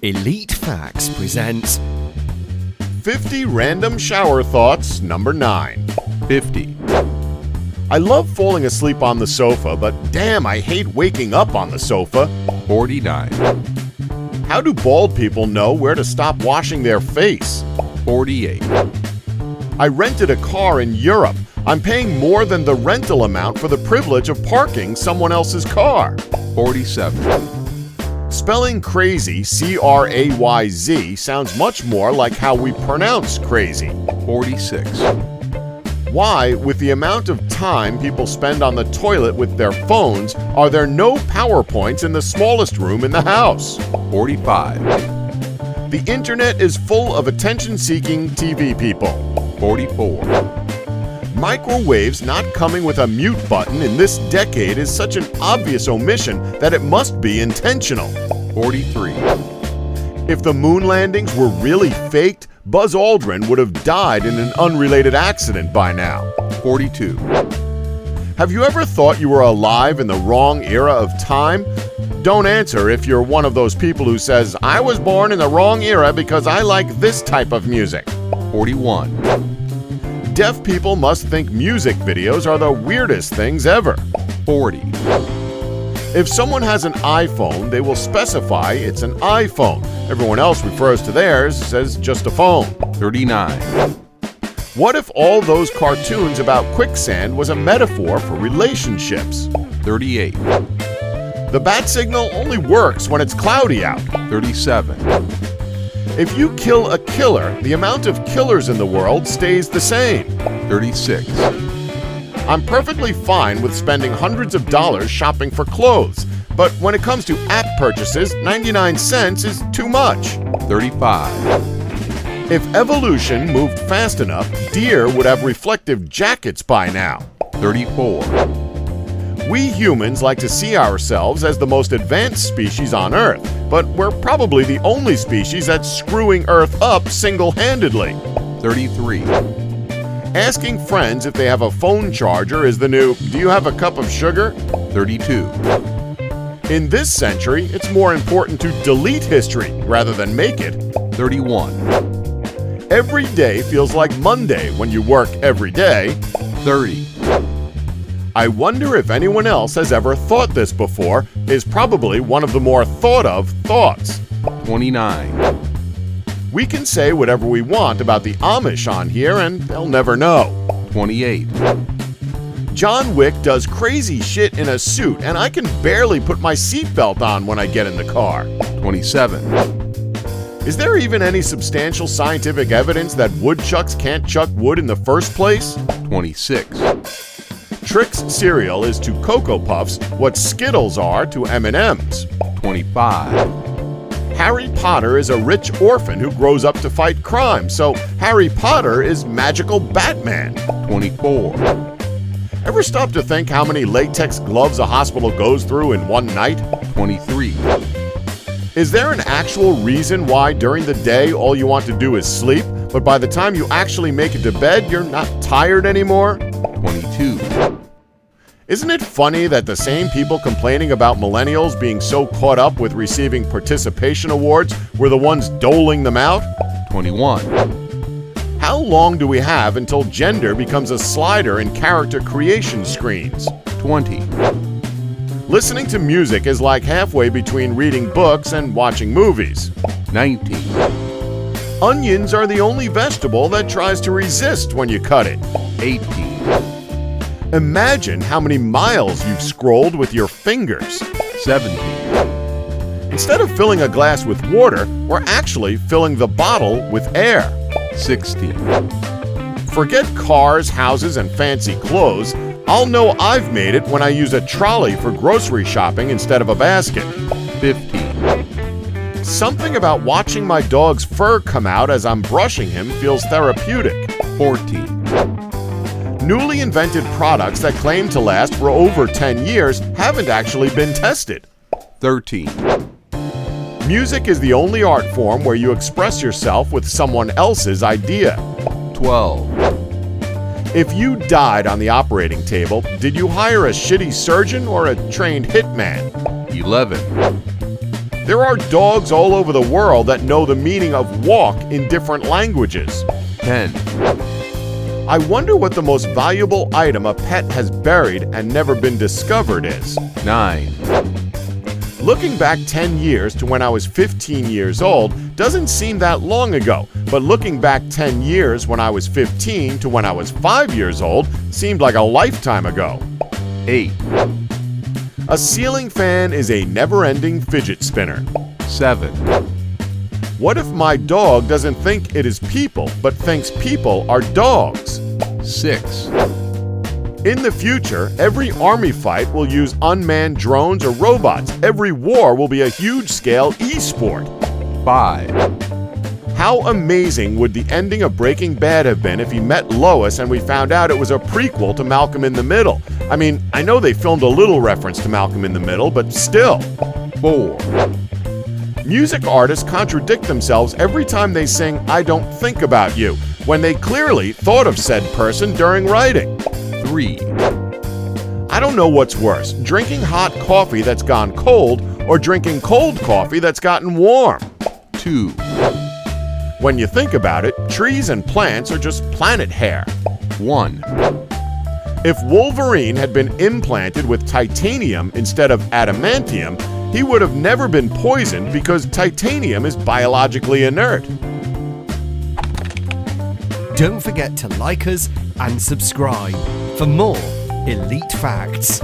Elite Facts presents 50 Random Shower Thoughts, number 9. 50. I love falling asleep on the sofa, but damn, I hate waking up on the sofa. 49. How do bald people know where to stop washing their face? 48. I rented a car in Europe. I'm paying more than the rental amount for the privilege of parking someone else's car. 47. Spelling crazy, C-R-A-Y-Z, sounds much more like how we pronounce crazy. 46. Why, with the amount of time people spend on the toilet with their phones, are there no PowerPoints in the smallest room in the house? 45. The internet is full of attention-seeking TV people. 44. Microwaves not coming with a mute button in this decade is such an obvious omission that it must be intentional. 43. If the moon landings were really faked, Buzz Aldrin would have died in an unrelated accident by now. 42. Have you ever thought you were alive in the wrong era of time? Don't answer if you're one of those people who says, I was born in the wrong era because I like this type of music. 41. Deaf people must think music videos are the weirdest things ever. 40. If someone has an iPhone, they will specify it's an iPhone. Everyone else refers to theirs as just a phone. 39. What if all those cartoons about quicksand was a metaphor for relationships? 38. The bat signal only works when it's cloudy out. 37. If you kill a killer, the amount of killers in the world stays the same. 36. I'm perfectly fine with spending hundreds of dollars shopping for clothes, but when it comes to app purchases, 99 cents is too much. 35. If evolution moved fast enough, deer would have reflective jackets by now. 34. We humans like to see ourselves as the most advanced species on Earth, but we're probably the only species that's screwing Earth up single-handedly. 33. Asking friends if they have a phone charger is the new, do you have a cup of sugar? 32. In this century, it's more important to delete history rather than make it. 31. Every day feels like Monday when you work every day. 30. I wonder if anyone else has ever thought this before is probably one of the more thought of thoughts. 29. We can say whatever we want about the Amish on here and they'll never know. 28. John Wick does crazy shit in a suit and I can barely put my seatbelt on when I get in the car. 27. Is there even any substantial scientific evidence that woodchucks can't chuck wood in the first place? 26. Trix cereal is to Cocoa Puffs what Skittles are to M&Ms. 25. Harry Potter is a rich orphan who grows up to fight crime, so Harry Potter is magical Batman. 24. Ever stop to think how many latex gloves a hospital goes through in one night? 23. Is there an actual reason why during the day all you want to do is sleep, but by the time you actually make it to bed, you're not tired anymore? 22. Isn't it funny that the same people complaining about millennials being so caught up with receiving participation awards were the ones doling them out? 21. How long do we have until gender becomes a slider in character creation screens? 20. Listening to music is like halfway between reading books and watching movies. 19. Onions are the only vegetable that tries to resist when you cut it. 18. Imagine how many miles you've scrolled with your fingers. 17. Instead of filling a glass with water, we're actually filling the bottle with air. 16. Forget cars, houses, and fancy clothes. I'll know I've made it when I use a trolley for grocery shopping instead of a basket. 15. Something about watching my dog's fur come out as I'm brushing him feels therapeutic. 14. Newly invented products that claim to last for over 10 years haven't actually been tested. 13. Music is the only art form where you express yourself with someone else's idea. 12. If you died on the operating table, did you hire a shitty surgeon or a trained hitman? 11. There are dogs all over the world that know the meaning of walk in different languages. 10, I wonder what the most valuable item a pet has buried and never been discovered is. 9, Looking back 10 years to when I was 15 years old doesn't seem that long ago, but looking back 10 years when I was 15 to when I was 5 years old seemed like a lifetime ago. 8, A ceiling fan is a never-ending fidget spinner. 7, What if my dog doesn't think it is people, but thinks people are dogs? 6, In the future, every army fight will use unmanned drones or robots. Every war will be a huge-scale e-sport. 5, How amazing would the ending of Breaking Bad have been if he met Lois and we found out it was a prequel to Malcolm in the Middle? I mean, I know they filmed a little reference to Malcolm in the Middle, but still. 4, Music artists contradict themselves every time they sing I Don't Think About You, when they clearly thought of said person during writing. 3, I don't know what's worse, drinking hot coffee that's gone cold or drinking cold coffee that's gotten warm. 2, When you think about it, trees and plants are just planet hair. 1, If Wolverine had been implanted with titanium instead of adamantium, he would have never been poisoned because titanium is biologically inert. Don't forget to like us and subscribe for more Elite Facts.